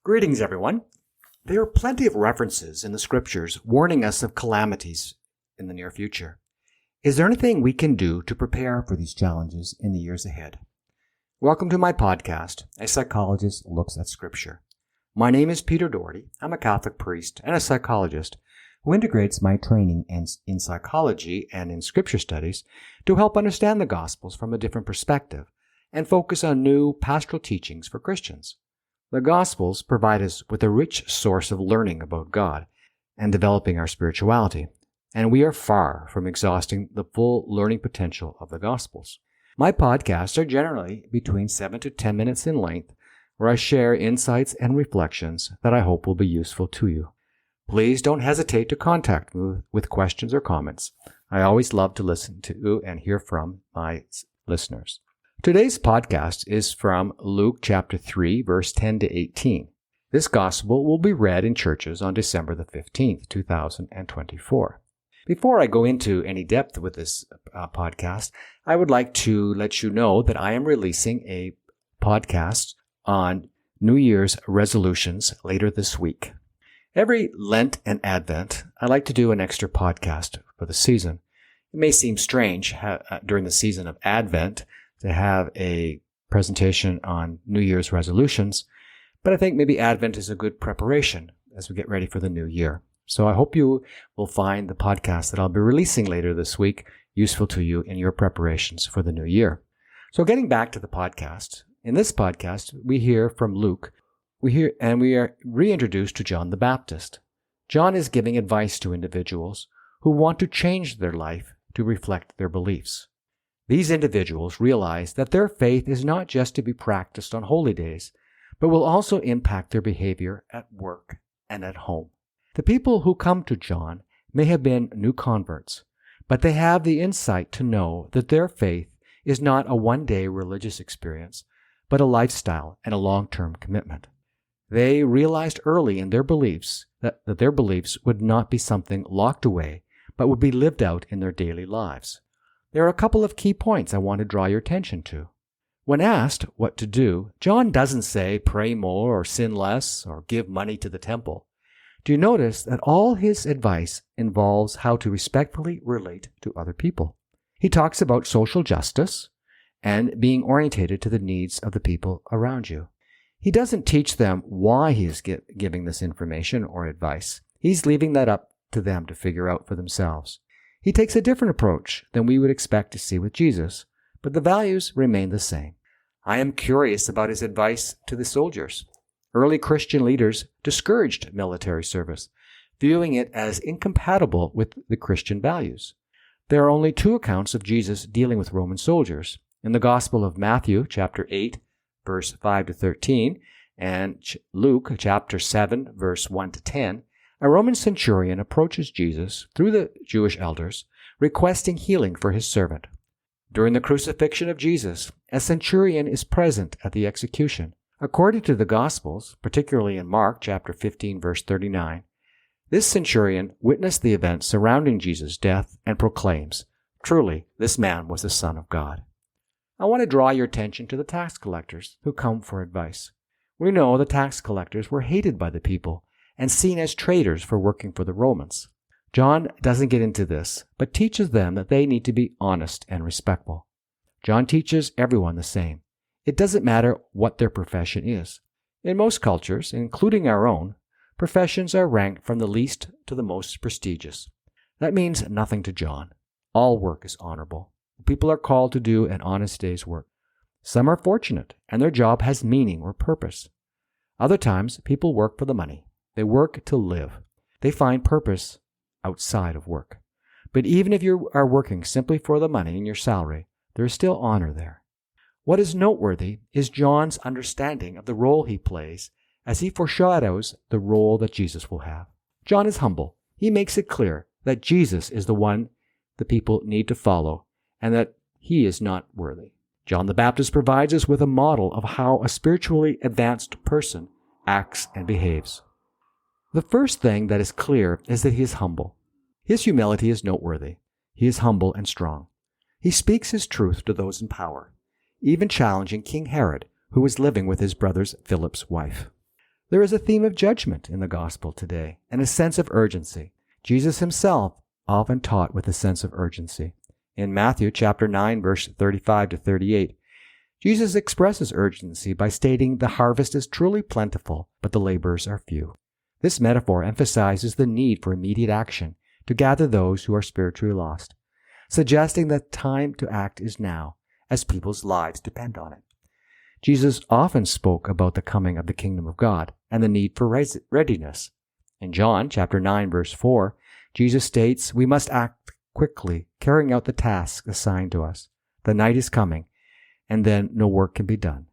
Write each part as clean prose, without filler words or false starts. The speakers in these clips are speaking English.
Greetings, everyone. There are plenty of references in the scriptures warning us of calamities in the near future. Is there anything we can do to prepare for these challenges in the years ahead? Welcome to my podcast, A Psychologist Looks at Scripture. My name is Peter Doherty. I'm a Catholic priest and a psychologist who integrates my training in psychology and in scripture studies to help understand the Gospels from a different perspective and focus on new pastoral teachings for Christians. The Gospels provide us with a rich source of learning about God and developing our spirituality, and we are far from exhausting the full learning potential of the Gospels. My podcasts are generally between 7 to 10 minutes in length, where I share insights and reflections that I hope will be useful to you. Please don't hesitate to contact me with questions or comments. I always love to listen to and hear from my listeners. Today's podcast is from Luke chapter 3, verse 10 to 18. This gospel will be read in churches on December the 15th, 2024. Before I go into any depth with this podcast, I would like to let you know that I am releasing a podcast on New Year's resolutions later this week. Every Lent and Advent, I like to do an extra podcast for the season. It may seem strange during the season of Advent to have a presentation on New Year's resolutions, but I think maybe Advent is a good preparation as we get ready for the new year. So I hope you will find the podcast that I'll be releasing later this week useful to you in your preparations for the new year. So getting back to the podcast, in this podcast we hear from Luke, we are reintroduced to John the Baptist. John is giving advice to individuals who want to change their life to reflect their beliefs. These individuals realize that their faith is not just to be practiced on holy days, but will also impact their behavior at work and at home. The people who come to John may have been new converts, but they have the insight to know that their faith is not a one-day religious experience, but a lifestyle and a long-term commitment. They realized early in their beliefs that their beliefs would not be something locked away, but would be lived out in their daily lives. There are a couple of key points I want to draw your attention to. When asked what to do, John doesn't say pray more or sin less or give money to the temple. Do you notice that all his advice involves how to respectfully relate to other people? He talks about social justice and being orientated to the needs of the people around you. He doesn't teach them why he is giving this information or advice. He's leaving that up to them to figure out for themselves. He takes a different approach than we would expect to see with Jesus, but the values remain the same. I am curious about his advice to the soldiers. Early Christian leaders discouraged military service, viewing it as incompatible with the Christian values. There are only two accounts of Jesus dealing with Roman soldiers. In the Gospel of Matthew, chapter 8, verse 5 to 13, and Luke, chapter 7, verse 1 to 10, a Roman centurion approaches Jesus through the Jewish elders, requesting healing for his servant. During the crucifixion of Jesus, a centurion is present at the execution. According to the Gospels, particularly in Mark chapter 15, verse 39, this centurion witnessed the events surrounding Jesus' death and proclaims, "Truly, this man was the Son of God." I want to draw your attention to the tax collectors who come for advice. We know the tax collectors were hated by the people and seen as traitors for working for the Romans. John doesn't get into this, but teaches them that they need to be honest and respectful. John teaches everyone the same. It doesn't matter what their profession is. In most cultures, including our own, professions are ranked from the least to the most prestigious. That means nothing to John. All work is honorable. People are called to do an honest day's work. Some are fortunate, and their job has meaning or purpose. Other times, people work for the money. They work to live. They find purpose outside of work. But even if you are working simply for the money and your salary, there is still honor there. What is noteworthy is John's understanding of the role he plays as he foreshadows the role that Jesus will have. John is humble. He makes it clear that Jesus is the one the people need to follow and that he is not worthy. John the Baptist provides us with a model of how a spiritually advanced person acts and behaves. The first thing that is clear is that he is humble. His humility is noteworthy. He is humble and strong. He speaks his truth to those in power, even challenging King Herod, who was living with his brother Philip's wife. There is a theme of judgment in the gospel today and a sense of urgency. Jesus himself often taught with a sense of urgency. In Matthew chapter 9, verse 35 to 38, Jesus expresses urgency by stating the harvest is truly plentiful, but the laborers are few. This metaphor emphasizes the need for immediate action to gather those who are spiritually lost, suggesting that time to act is now, as people's lives depend on it. Jesus often spoke about the coming of the kingdom of God and the need for readiness. In John chapter 9, verse 4, Jesus states, "We must act quickly, carrying out the task assigned to us. The night is coming, and then no work can be done."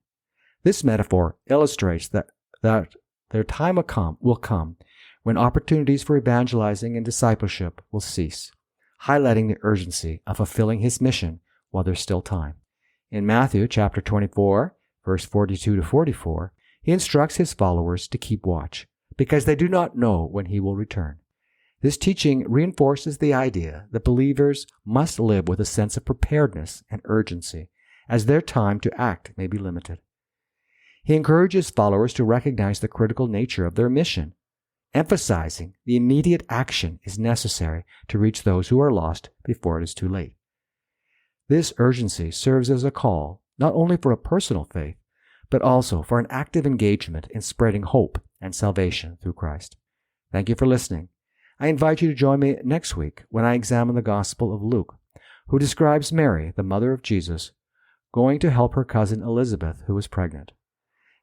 This metaphor illustrates that their time will come when opportunities for evangelizing and discipleship will cease, highlighting the urgency of fulfilling his mission while there's still time. In Matthew chapter 24, verse 42 to 44, he instructs his followers to keep watch, because they do not know when he will return. This teaching reinforces the idea that believers must live with a sense of preparedness and urgency, as their time to act may be limited. He encourages followers to recognize the critical nature of their mission, emphasizing the immediate action is necessary to reach those who are lost before it is too late. This urgency serves as a call not only for a personal faith, but also for an active engagement in spreading hope and salvation through Christ. Thank you for listening. I invite you to join me next week when I examine the Gospel of Luke, who describes Mary, the mother of Jesus, going to help her cousin Elizabeth, who is pregnant.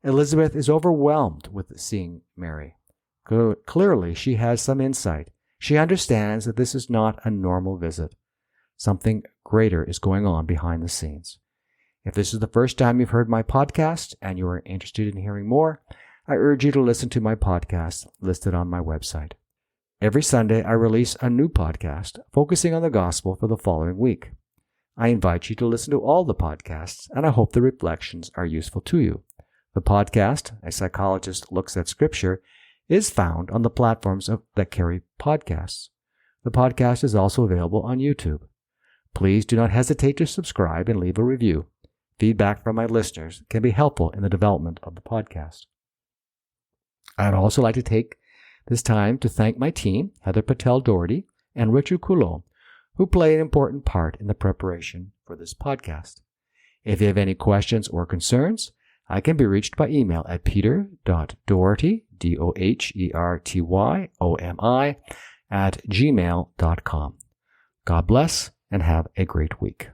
Elizabeth is overwhelmed with seeing Mary. Clearly, she has some insight. She understands that this is not a normal visit. Something greater is going on behind the scenes. If this is the first time you've heard my podcast and you are interested in hearing more, I urge you to listen to my podcast listed on my website. Every Sunday, I release a new podcast focusing on the gospel for the following week. I invite you to listen to all the podcasts, and I hope the reflections are useful to you. The podcast, A Psychologist Looks at Scripture, is found on the platforms that carry podcasts. The podcast is also available on YouTube. Please do not hesitate to subscribe and leave a review. Feedback from my listeners can be helpful in the development of the podcast. I'd also like to take this time to thank my team, Heather Patel-Doherty and Richard Coulomb, who play an important part in the preparation for this podcast. If you have any questions or concerns, I can be reached by email at peter.doherty, DOHERTYOMI, @gmail.com. God bless and have a great week.